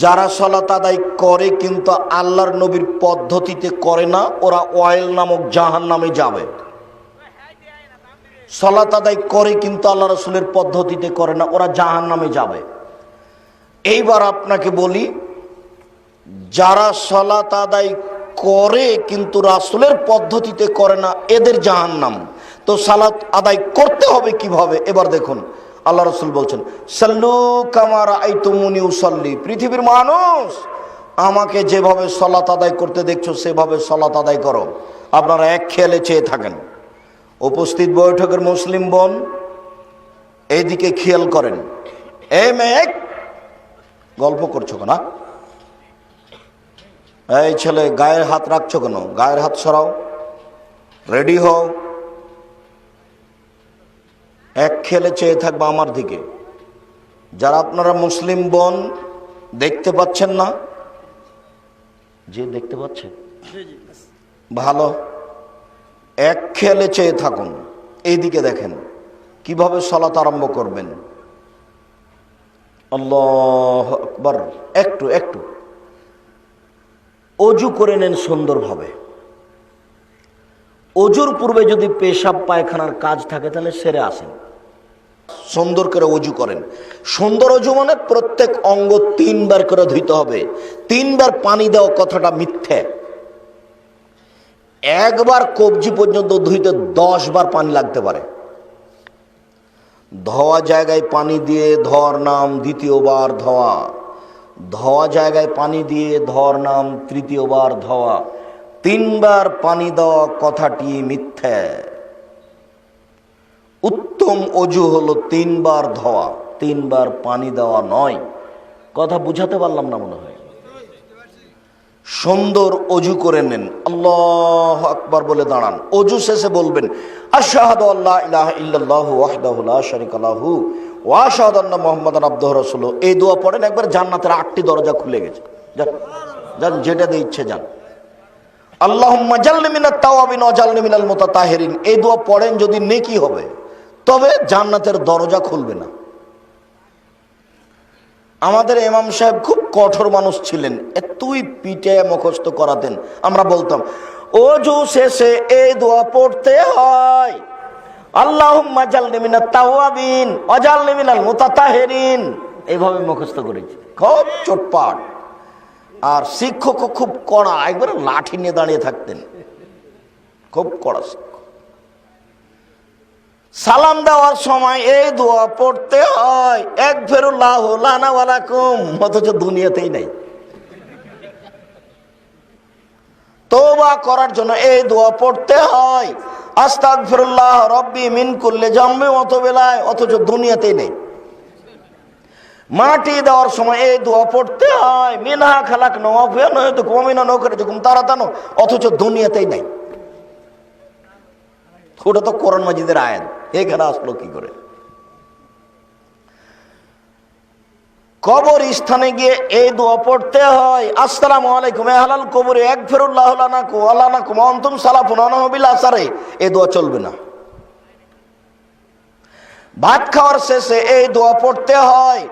যারা সালাত আদায় করে কিন্তু আল্লাহর নবীর পদ্ধতিতে করে না, ওরা ওয়াইল নামক জাহান্নামে যাবে। সালাত আদায় করে কিন্তু আল্লাহ রাসূলের পদ্ধতিতে করে না, ওরা জাহান্নামে যাবে। এইবার আপনাকে বলি, যারা সালাত আদায় করে কিন্তু রাসূলের পদ্ধতিতে করে না, এদের জাহান্নাম। তো সালাত আদায় করতে হবে কিভাবে? এবার দেখুন, আল্লাহ রাসূল বলছেন, সাল্লু কামা রাআইতুমুনি উসাল্লি। পৃথিবীর মানুষ, আমাকে যেভাবে সালাত আদায় করতে দেখছো সেভাবে সালাত আদায় করো। আপনারা এক খেয়ালে চেয়ে থাকেন। উপস্থিত বৈঠকের মুসলিম বোন, এইদিকে খেয়াল করেন। এই মেয়ে, গল্প করছো কেন? এই ছেলে, গায়ের হাত রাখছো কেন? গায়ের হাত সরাও, রেডি হও। এক খেলে চেয়ে থাকবে আমার দিকে। যারা আপনারা মুসলিম বোন দেখতে পাচ্ছেন না, যে দেখতে পাচ্ছেন ভালো, এক খেলে চেয়ে থাকুন। এইদিকে দেখেন কিভাবে সালাত আরম্ভ করবেন। আল্লাহু আকবার। একটু একটু অজু করে নেন সুন্দরভাবে। অজুর পূর্বে যদি পেশাব পায়খানার কাজ থাকে তাহলে সেরে আসেন, সুন্দর করে অজু করেন। সুন্দর অজু মানে প্রত্যেক অঙ্গ 3 বার করে ধুইতে হবে। 3 বার পানি দেওয়া কথাটা মিথ্যে। একবার কবজি পর্যন্ত ধুইতে 10 বার পানি লাগতে পারে। ধোয়া জায়গায় পানি দিয়ে ধোয়ার নাম দ্বিতীয়বার ধোয়া, ধোয়া জায়গায় পানি দিয়ে ধোয়ার নাম তৃতীয়বার ধোয়া। 3 বার পানি দেওয়া কথাটি মিথ্যে। উত্তম অজু হলো 3 বার ধোয়া, 3 বার পানি দেওয়া নয়। কথা বুঝাতে পারলাম না মনে হয়। সুন্দর অজু করে নেন, আল্লাহু আকবার বলে দাঁড়ান। অজু শেষে বলবেন, আশহাদু আল্লা ইলাহা ইল্লাল্লাহু ওয়াহদাহু লা শারীকা লাহু ওয়া আশহাদু আন্না মুহাম্মাদান আবদুহু ওয়া রাসূলুহু। এই দোয়া পড়েন, একবার জান্নাতের 8টি দরজা খুলে গেছে। যান যান, যেটা দিয়ে ইচ্ছে যান। আল্লাহুম্মা জাল্লি মিনাত তাওয়াবিন ওয়া জাল্লি মিনাল মুতাতাহিরিন। এই দোয়া পড়েন, যদি নেকি হবে, তবে জান্নাতের দরজা খুলবে না। আমাদের ইমাম সাহেব খুব কঠোর মানুষ ছিলেন, এতই পিঠে মুখস্থ করাতেন। আমরা বলতাম, ওযু শেষে এই দোয়া পড়তে হয়, আল্লাহুম্মা জাল্লি মিনাত তাওয়াবিন ওয়া জাল্লি মিনাল মুতাতাহিরিন। এইভাবে মুখস্থ করেছি, খুব চটপাট। আর শিক্ষকও খুব কড়া, একবারে লাঠি নিয়ে দাঁড়িয়ে থাকতেন, খুব কড়া শিক্ষক। সালাম দেওয়ার সময় এই দোয়া পড়তে হয়, একফিরুল্লাহু লানা ওয়া লাকুম, অথচ দুনিয়াতেই নাই। তওবা করার জন্য এই দোয়া পড়তে হয়, আস্তাগফিরুল্লাহ রাব্বি মিন কুল্লি যামবি ওয়া তুবু ইলাইহি, অথচ দুনিয়াতেই নেই। মাটি দেওয়ার সময় এই দোয়া পড়তে হয়, মিনহা খালাকনা ওয়া ফিহা নুইদুকুম ওয়া মিনহা নুখরিজুকুম তারাতান, অথচ দুনিয়াতেই নাই। ওটা তো কোরআন মাজিদের আয়াত, এখানে আসলো কি করে? কবর স্থানে গিয়ে এই দোয়া পড়তে হয়, আসসালামু আলাইকুম আহলাল কবরি আগফিরুল্লাহু লানাকুম ওয়া লানাকুম ওয়া আনতুম সালাফুন আনহু বিল আসারে। এই দোয়া চলবে না। ভাত খাওয়ার শেষে এই দোয়া পড়তে হয়,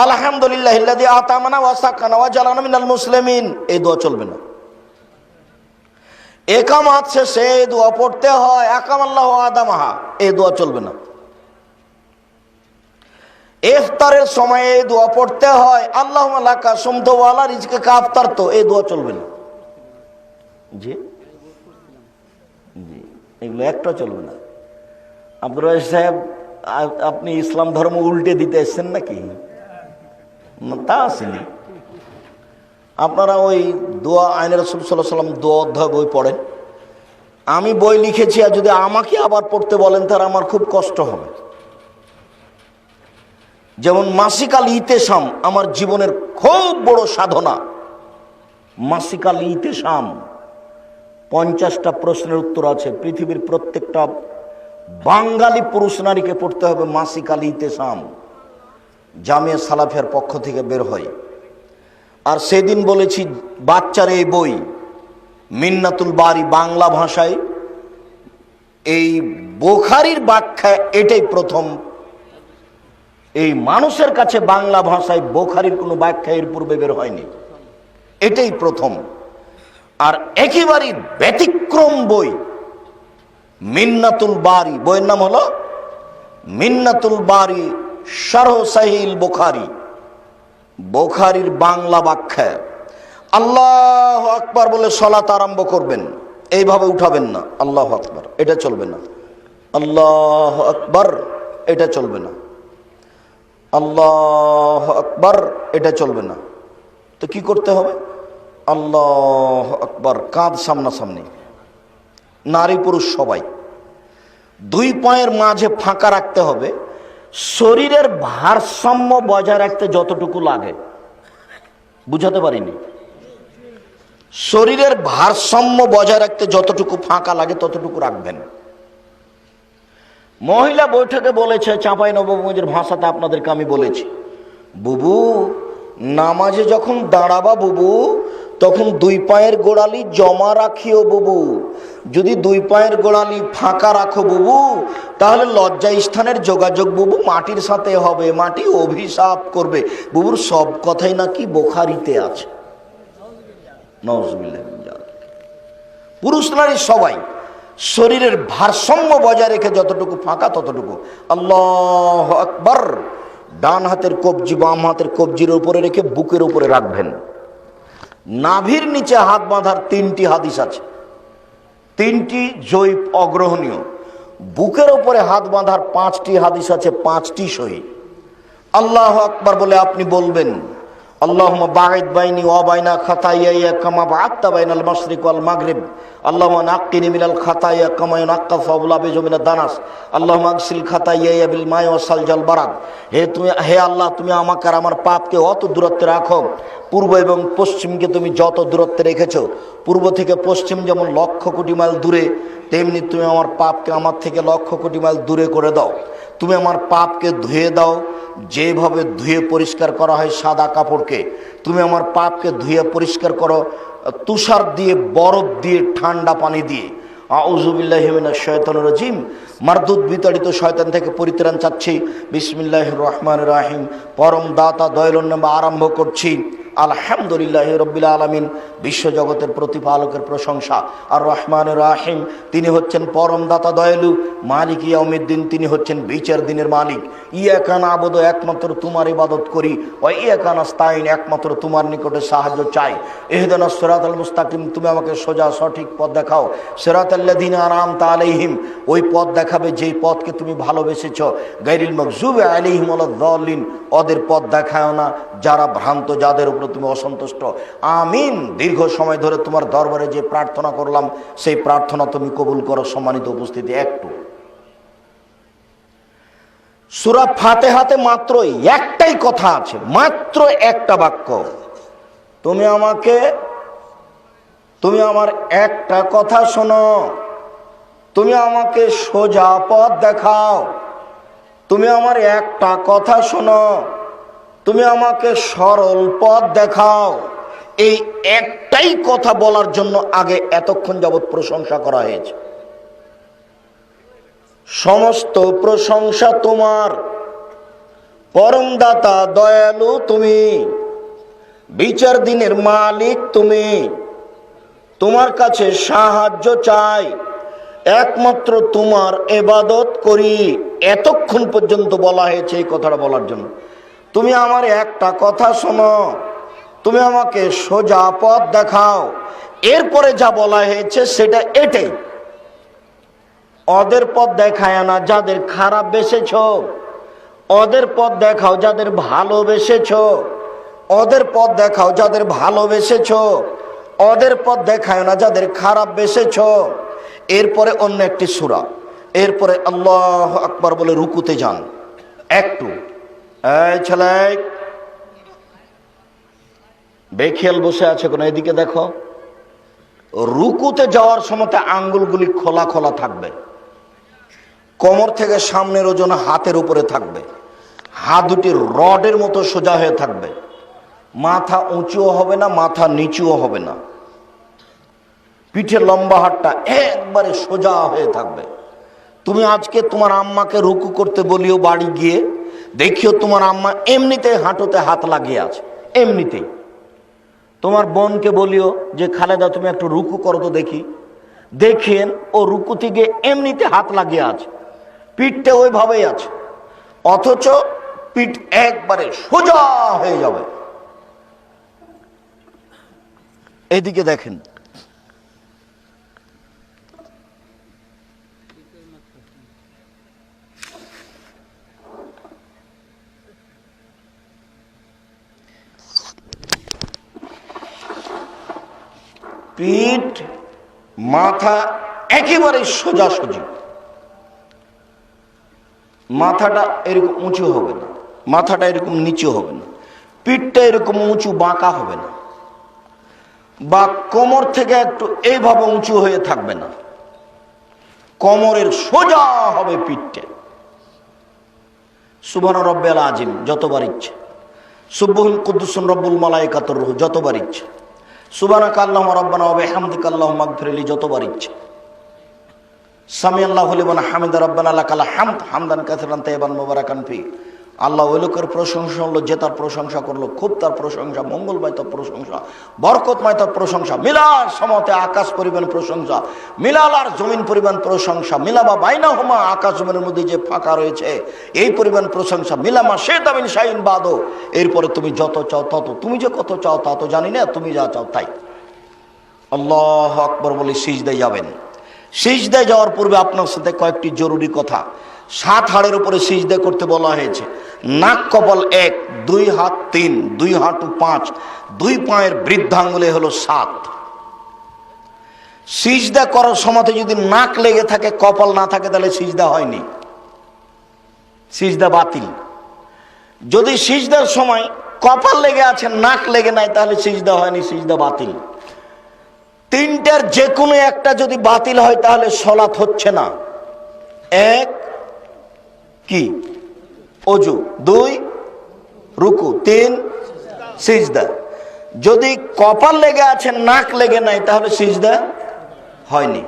আলহামদুলিল্লাহিল্লাযী আতামানা ওয়া সাকানা ওয়া জালানা মিনাল মুসলিমিন। এই দোয়া চলবে না। একামাত শেষে এই দোয়া পড়তে হয়, আকামাল্লাহু আদামাহা। এই দোয়া চলবে না। ইফতারের সময় এই দোয়া পড়তে হয়, আল্লাহুম্মা লাকা সুমতু ওয়া আলা রিজকিকা আফতারতু। এই দোয়া চলবে না। জি জি, এগুলো একটা চলবে না। আব্দুর রাজ্জাক সাহেব, আপনি ইসলাম ধর্ম উল্টে দিতে এসেছেন নাকি? তা আসেনি। আপনারা ওই দোয়া আইনে রাসূল সাল্লাল্লাহু আলাইহি ওয়াসাল্লাম দোয়া অধ্যায় বই পড়েন। আমি বই লিখেছি, আর যদি আমাকে আবার পড়তে বলেন তাহলে আমার খুব কষ্ট হবে। যেমন মাসিক আল ইতেসাম আমার জীবনের খুব বড় সাধনা। মাসিক আল ইতেসাম 50টা প্রশ্নের উত্তর আছে। পৃথিবীর প্রত্যেকটা বাঙালি পুরুষ নারীকে পড়তে হবে মাসিক আল ইতেসাম। জামিয়া সালাফিয়ার পক্ষ থেকে বের হয়। আর সেদিন বলেছি, বাচ্চার এই বই মিন্নাতুল বারি বাংলা ভাষায় এই বুখারীর ব্যাখ্যা, এটাই প্রথম এই মানুষের কাছে বাংলা ভাষায় বুখারীর কোনো ব্যাখ্যা এর পূর্বে বের হয়নি, এটাই প্রথম। আর একেবারেই ব্যতিক্রম বই মিন্নাতুল বারি, বইয়ের নাম হলো মিন্নাতুল বারি শারহ সাহিহ বুখারী, বুখারীর বাংলা ব্যাখ্যা। আল্লাহু আকবার বলে সালাত আরম্ভ করবেন, এইভাবে উঠাবেন না, আল্লাহু আকবার, এটা চলবে না। আল্লাহু আকবার, এটা চলবে না। আল্লাহু আকবার, এটা চলবে না। তো কি করতে হবে? আল্লাহু আকবার, কাঁধ সামনাসামনি, নারী পুরুষ সবাই। দুই পায়ের মাঝে ফাঁকা রাখতে হবে, শরীরের ভারসাম্য বজায় রাখতে যতটুকু লাগে। বুঝাতে পারিনি? শরীরের ভারসাম্য বজায় রাখতে যতটুকু ফাঁকা লাগে ততটুকু রাখবেন। মহিলা বৈঠকে বলেছে, চাঁপাইনবাবগঞ্জের ভাষাতে আপনাদেরকে আমি বলেছি, বুবু নামাজে যখন দাঁড়াবা বুবু, তখন দুই পায়ের গোড়ালি জমা রাখিও বুবু। যদি দুই পায়ের গোড়ালি ফাঁকা রাখো বুবু, তাহলে লজ্জা স্থানের যোগাযোগ বুবু মাটির সাথে হবে, মাটি অভিশাপ করবে। বুবুর সব কথাই নাকি বুখারীতে আছে। নাউজুবিল্লাহ। পুরুষ নারী সবাই শরীরের ভারসাম্য বজায় রেখে যতটুকু ফাঁকা ততটুকু। আল্লাহু আকবার। ডান হাতের কবজি বাম হাতের কবজির উপরে রেখে বুকের উপরে রাখবেন। নাভির নিচে হাত বাঁধার 3টি হাদিস আছে, 3টি জৈব অগ্রহণীয়। বুকের উপরে হাত বাঁধার 5টি হাদিস আছে, 5টি সহিহ। আল্লাহু আকবার বলে আপনি বলবেন, আল্লাহুম্মা বাঈদ বাইনি ওয়া বাইনা খাতায়ায়া কামা বা'আদতা বাইনাল মাশরিক ওয়াল মাগরিব। আল্লাহুম্মা নাক্কিনি মিনাল খাতায়া কামা ইউনাক্কা সাওবুল আবিজু মিনাদ দানাস। আল্লাহুম্মা আগসিল খাতায়ায়া বিল মাই ওয়াস সালজাল বারাদ। হে আল্লাহ, তুমি আমাকে আর আমার পাপকে অত দূরত্বে রাখো, পূর্ব এবং পশ্চিমকে তুমি যত দূরত্বে রেখেছো, পূর্ব থেকে পশ্চিম যেমন 1,00,000 কোটি মাইল দূরে, তেমনি তুমি আমার পাপকে আমার থেকে 1,00,000 কোটি মাইল দূরে করে দাও। তুমি আমার পাপকে ধুয়ে দাও, যেভাবে ধুয়ে পরিষ্কার করা হয় সাদা কাপড়কে। তুমি আমার পাপকে ধুয়ে পরিষ্কার করো তুষার দিয়ে, বরফ দিয়ে, ঠান্ডা পানি দিয়ে। আউযু বিল্লাহি মিনাশ শাইতানির রাজিম। মারদুদ বিতাড়িত শয়তান থেকে পরিত্রাণ চাচ্ছি। বিসমিল্লাহির রহমানির রহিম। পরম দাতা দয়ালুর নামে আরম্ভ করছি। আলহামদুলিল্লাহি রাব্বিল আলামিন। বিশ্বজগতের প্রতিপালকের প্রশংসা। আর রহমানির রহিম, তিনি হচ্ছেন পরম দাতা দয়ালু। মালিক ইয়াউমিদ্দিন, তিনি হচ্ছেন বিচার দিনের মালিক। ইয়াকা না'বুদু, একমাত্র তোমার ইবাদত করি। ওয়া ইয়াকা নাস্তাইন, একমাত্র তোমার নিকটে সাহায্য চাই। ইহদিনাস সিরাতাল মুস্তাকিম, তুমি আমাকে সোজা সঠিক পথ দেখাও। সিরাতাল্লাযিনা আন'আমতা আলাইহিম, ওই পথ দেখাবে যেই পথকে তুমি ভালোবেসেছো। গায়রিল মাগযুবি আলাইহিম ওয়ালাদ-দাল্লিন, ওদের পথ দেখাও না যারা ভ্রান্ত, যাদের উপর তুমি অসন্তুষ্ট। আমিন। দীর্ঘ সময় ধরে তোমার দরবারে যে প্রার্থনা করলাম, সেই প্রার্থনা তুমি কবুল করো। সম্মানিত উপস্থিতি, একটু সূরা ফাতিহাতে মাত্র একটাই কথা আছে, মাত্র একটা বাক্য। তুমি আমার একটা কথা শোনো, তুমি আমাকে সোজা পথ দেখাও। তুমি আমার একটা কথা শোনো, তুমি আমাকে সরল পথ দেখাও। এই একটাই কথা বলার জন্য আগে এতক্ষণ যাবৎ প্রশংসা করা হয়েছে। সমস্ত প্রশংসা তোমার, পরম দাতা দয়ালু তুমি, বিচার দিনের মালিক তুমি। তোমার কাছে সাহায্য চাই, একমাত্র তোমার ইবাদত করি। এতক্ষণ পর্যন্ত বলা হয়েছে এই কথাটা বলার জন্য। তুমি আমার একটা কথা শোনো, তুমি আমাকে সোজা পথ দেখাও। এরপরে যা বলা হয়েছে সেটা এটাই, ওদের পথ দেখায় না যাদের খারাপ বেসেছ, ওদের পথ দেখাও যাদের ভালোবেসেছ, ওদের পথ দেখাও যাদের ভালোবেসেছ, ওদের পথ দেখায় না যাদের খারাপ বেসেছ। এরপরে অন্য একটি সূরা, এরপরে আল্লাহু আকবার বলে রুকুতে যান। একটু এই ছেলে বেখেয়াল বসে আছে কোন, এদিকে দেখো। রুকুতে যাওয়ার সময় আঙ্গুলগুলি খোলা খোলা থাকবে, কোমর থেকে সামনের ওজন হাতের উপরে থাকবে, হাত দুটি রডের মতো সোজা হয়ে থাকবে, মাথা উঁচুও হবে না, মাথা নিচুও হবে না, পিঠে লম্বা হাতটা একবারে সোজা হয়ে থাকবে। তুমি আজকে তোমার আম্মাকে রুকু করতে বলিও বাড়ি গিয়ে, দেখিও তোমার আম্মা এমনিতে হাঁটুতে হাত লাগিয়ে আছে, এমনিতেই। তোমার বোনকে বলিও যে খালেদা তুমি একটু রুকু করো তো দেখি। দেখেন ও রুকু থেকে এমনিতে হাত লাগিয়ে আছে, পিঠটা ওইভাবেই আছে, অথচ পিঠ একবারে সোজা হয়ে যাবে। এদিকে দেখেন, পিঠ মাথা একেবারে সোজাসুজি, মাথাটা এরকম উঁচু হবে না, মাথাটা এরকম নিচু হবে না, পিঠটা এরকম উঁচু বাঁকা হবে না, বা কোমর থেকে একটু এইভাবে উঁচু হয়ে থাকবে না, কোমরের সোজা হবে পিঠটা। সুবহান রব্বিল আযীম যতবার ইচ্ছে, সুবহুল কুদ্দুসুন রব্বুল মালায়েকাতুর রূহ যতবার ইচ্ছে, সুবহানাকা আল্লাহুম্মা রাব্বানা ওয়া বিহামদিকা আল্লাহুম্মা ইগফিরলি যতবার ইচ্ছে, সামি আল্লাহু লিমান হামিদা রাব্বানা লাকাল হামদ হামদান কাসীরান তাইয়িবান মুবারাকান ফি। আল্লাহ ওই লোকের প্রশংসা হলো যে তার প্রশংসা করলো, খুব তার প্রশংসা, মঙ্গলময় তার প্রশংসা, বরকতময় তার প্রশংসা, মিলার সমতে আকাশ পরিমাণ প্রশংসা, মিলাল আর জমিন পরিমাণ প্রশংসা, মিলাবা বাইনাহুমা আকাশ জমিনের মধ্যে যে ফাঁকা রয়েছে এই পরিমাণ প্রশংসা, মিলামা শেতা মিন শাইইন বাদো। এরপরে তুমি যত চাও তত, তুমি যে কত চাও তা তো জানি না, তুমি যা চাও তাই। আল্লাহু আকবার বলে সিজদায় যাবেন। সিজদায় যাওয়ার পূর্বে আপনার সাথে কয়েকটি জরুরি কথা। 7 হাড়ের উপরে সিজদা করতে বলা হয়েছে। নাক কপাল 1, 2 হাত 3, 2 হাঁটু 5, 2 পায়ের বৃদ্ধাঙ্গুলে হলো 7। সিজদা করার সময় যদি নাক লেগে থাকে, কপাল না থাকে, তাহলে সিজদা হয়নি, সিজদা বাতিল। যদি সিজদার সময় কপাল লেগে আছে, নাক লেগে নাই, তাহলে সিজদা হয়নি, সিজদা বাতিল। 3টার যে কোনো একটা যদি বাতিল হয় তাহলে সালাত হচ্ছে না। 1 কি? ওযু, 2 রুকু, 3 সিজদা। যদি কপাল লেগে আছে, নাক লেগে নাই, তাহলে সিজদা হয়নি।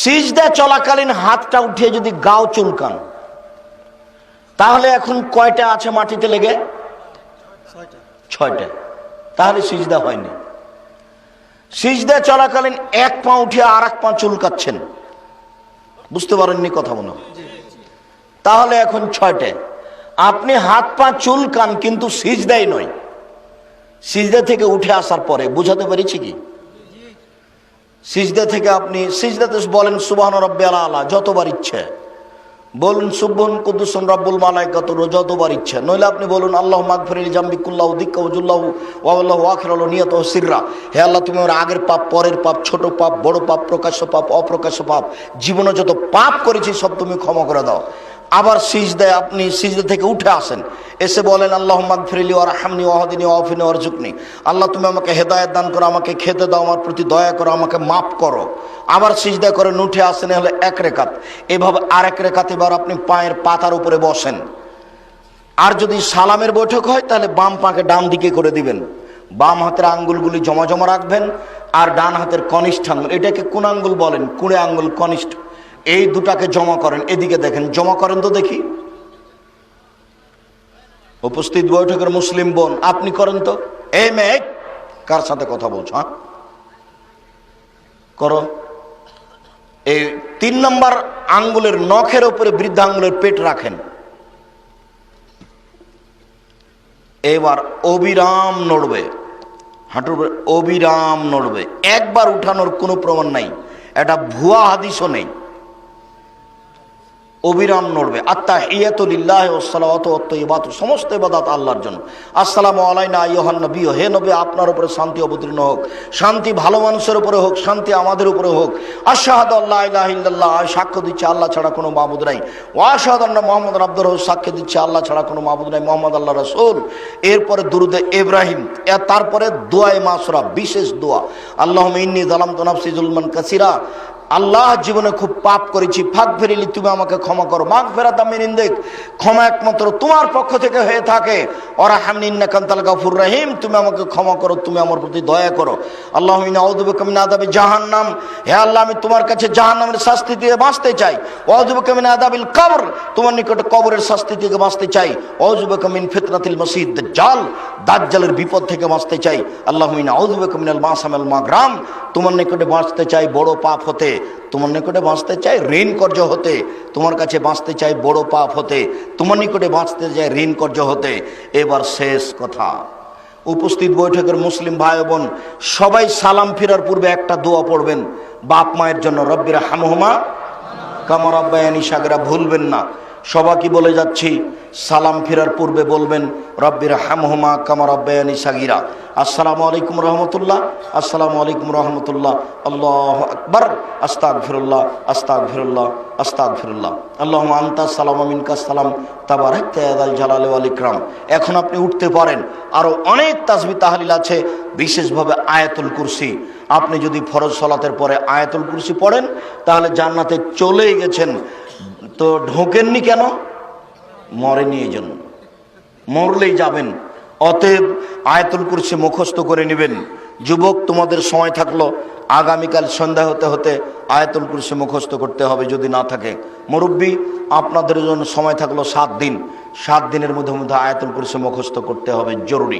সিজদা চলাকালীন হাতটা উঠিয়ে যদি গাও চুলকান, তাহলে এখন কয়টা আছে মাটিতে লেগে? 6টা, তাহলে সিজদা হয়নি। সিজদা চলাকালীন 1 পা উঠিয়ে আর 1 পা চুলকাচ্ছেন, বুঝতে পারেননি কথা মনে হয়, তাহলে এখন 6টে। আপনি হাত পা চুলকান কিন্তু সিজদাই নয়, সিজদা থেকে উঠে আসার পরে। বুঝাতে পেরেছি কি? সিজদা থেকে আপনি সিজদাতে বলেন সুবহান রাব্বিয়াল আলা যতবার ইচ্ছে, বলুন সুবহান কুদ্দুসুন রব্বুল মালায়েকাতুর রূহ যতবার ইচ্ছে, নইলে আপনি বলুন আল্লাহুম্মা আগফিরলি জামবি কুল্লাহু দিক্কা ওয়াজুল্লাহু ওয়া আল্লাহু আখিরাহু নিয়াতুহু সিররা। হে আল্লাহ, তুমি আমার আগের পাপ, পরের পাপ, ছোট পাপ, বড় পাপ, প্রকাশ্য পাপ, অপ্রকাশ্য পাপ, জীবনে যত পাপ করেছি সব তুমি ক্ষমা করে দাও। আবার সিজদায় আপনি সিজদা থেকে উঠে আসেন, এসে বলেন আল্লাহুম্মা আগফিরলি ওয়ারহামনি ওয়াহদিনি ওয়াফিনি ওয়ারজুকনি। আল্লাহ, তুমি আমাকে হেদায়েত দান করো, আমাকে খেতে দাও, আমার প্রতি দয়া করো, আমাকে মাফ করো। আবার সিজদা করে উঠে আসেন, হলে 1 রেকাত। এভাবে আর 1 রেকাত এবার আপনি পায়ের পাতার উপরে বসেন। আর যদি সালামের বৈঠক হয় তাহলে বাম পাকে ডান দিকে করে দিবেন, বাম হাতের আঙ্গুলগুলি জমা জমা রাখবেন, আর ডান হাতের কনিষ্ঠ আঙ্গুল, এটাকে কোন আঙ্গুল বলেন? কুড়ে আঙ্গুল কনিষ্ঠ, এই দুটাকে জমা করেন। এদিকে দেখেন, জমা করেন তো দেখি। উপস্থিত বৈঠকের মুসলিম বোন, আপনি করেন তো। এই মেয়ে, কার সাথে কথা বলছো? হ্যাঁ, করো। এই 3 নম্বর আঙ্গুলের নখের উপরে বৃদ্ধা আঙ্গুলের পেট রাখেন। এবার অবিরাম নড়বে, হাঁটুর উপরে অবিরাম নড়বে, একবার উঠানোর কোনো প্রমাণ নাই, এটা ভুয়া হাদিসও নেই। অবিরাম নড়বে। আত্তাহিয়াতু লিল্লাহি ওয়াস সালাওয়াতু ওয়াত তাইয়্যিবাতু, সমস্ত ইবাদত আল্লাহর জন্য। আসসালামু আলাইনা আইয়ুহান নবী, হে নবী আপনার উপরে শান্তি অবতীর্ণ হোক, শান্তি ভালো মানুষের উপরে হোক, শান্তি আমাদের উপরে হোক। আশহাদু আল্লা ইলাহা ইল্লাল্লাহ, সাক্ষ্য দিচ্ছি আল্লাহ ছাড়া কোনো মাবুদ নাই। ওয়া আশহাদু আন্না মুহাম্মাদান আবদুহু, সাক্ষ্য দিচ্ছি আল্লাহ ছাড়া কোনো মাবুদ নাই, মুহাম্মদ আল্লাহর রাসূল। এরপরে দুরুদে ইব্রাহিম, তারপরে দোয়ায়ে মাসুরা, বিশেষ দোয়া। আল্লাহুম্মা ইন্নী যালামতু নাফসি যুলমান কাসীরা, আল্লাহ জীবনে খুব পাপ করেছি, ফাগফিরলি, তুমি আমাকে ক্ষমা করো। মাগফিরাতাম মিন ইনদিক, ক্ষমা একমাত্র তোমার পক্ষ থেকে হয়ে থাকে। ওয়ারহামনি ইন্নাকা আনতাল গাফুর রহিম, তুমি আমাকে ক্ষমা করো, তুমি আমার প্রতি দয়া করো। আল্লাহুম্মা ইন্নী আউযু বিকা মিন আযাবি জাহান্নাম, হে আল্লাহ আমি তোমার কাছে জাহান্নামের শাস্তি থেকে বাঁচতে চাই। ওয়া আউযু বিকা মিন আযাবিল কবর, তোমার নিকটে কবরের শাস্তি থেকে বাঁচতে চাই। ওয়া আউযু বিকা মিন ফিতনাতিল মাসিহিদ দাজ্জাল, দাজ্জালের বিপদ থেকে বাঁচতে চাই। আল্লাহুম্মা ইন্নী আউযু বিকা মিনাল মাসাম ওয়াল মাগরাম, তোমার নিকটে বাঁচতে চাই বড় পাপ হতে, তোমার নিকটে বাঁচতে চাই ঋণ কর্য হতে, তোমার কাছে বাঁচতে চাই বড় পাপ হতে, তোমার নিকটে বাঁচতে চাই ঋণ কর্য হতে। এবার শেষ কথা, উপস্থিত বৈঠকের মুসলিম ভাই বোন সবাই সালাম ফেরার পূর্বে একটা দোয়া পড়বেন বাপ মায়ের জন্য, রব্বির হামহুমা কামা রাব্বায়ানি সাগীরা, ভুলবেন না। সবাইকে বলে যাচ্ছি, সালাম ফেরার পূর্বে বলবেন রব্বির হামহুমা কামা রাব্বায়ানি সাগীরা। আসসালামু আলাইকুম রহমতুল্লাহ, আসসালামু আলাইকুম রহমতুল্লাহ, আল্লাহু আকবার, আস্তাগফিরুল্লাহ, আস্তাগফিরুল্লাহ, আস্তাগফিরুল্লাহ, আল্লাহুম্মা আনতাস সালাম ওয়া মিনকাস সালাম তাবারাকতা ইয়া যাল জালালি ওয়াল ইকরাম। এখন আপনি উঠতে পারেন। আরো অনেক তাসবিহ তাহলিল আছে, বিশেষভাবে আয়াতুল কুরসি। আপনি যদি ফরজ সালাতের পরে আয়াতুল কুরসি পড়েন তাহলে জান্নাতে চলেই গেছেন। তো ঢোকেননি কেন? মরেনি এই জন্য, মরলেই যাবেন। অতএব আয়াতুল কুরসি মুখস্থ করে নেবেন। যুবক, তোমাদের সময় থাকলো, আগামীকাল সন্ধ্যা হতে হতে আয়াতুল কুরসি মুখস্থ করতে হবে যদি না থাকে। মুরব্বী, আপনাদের জন্য সময় থাকলো 7 দিন, 7 দিনের মধ্যে আয়াতুল কুরসি মুখস্থ করতে হবে, জরুরি।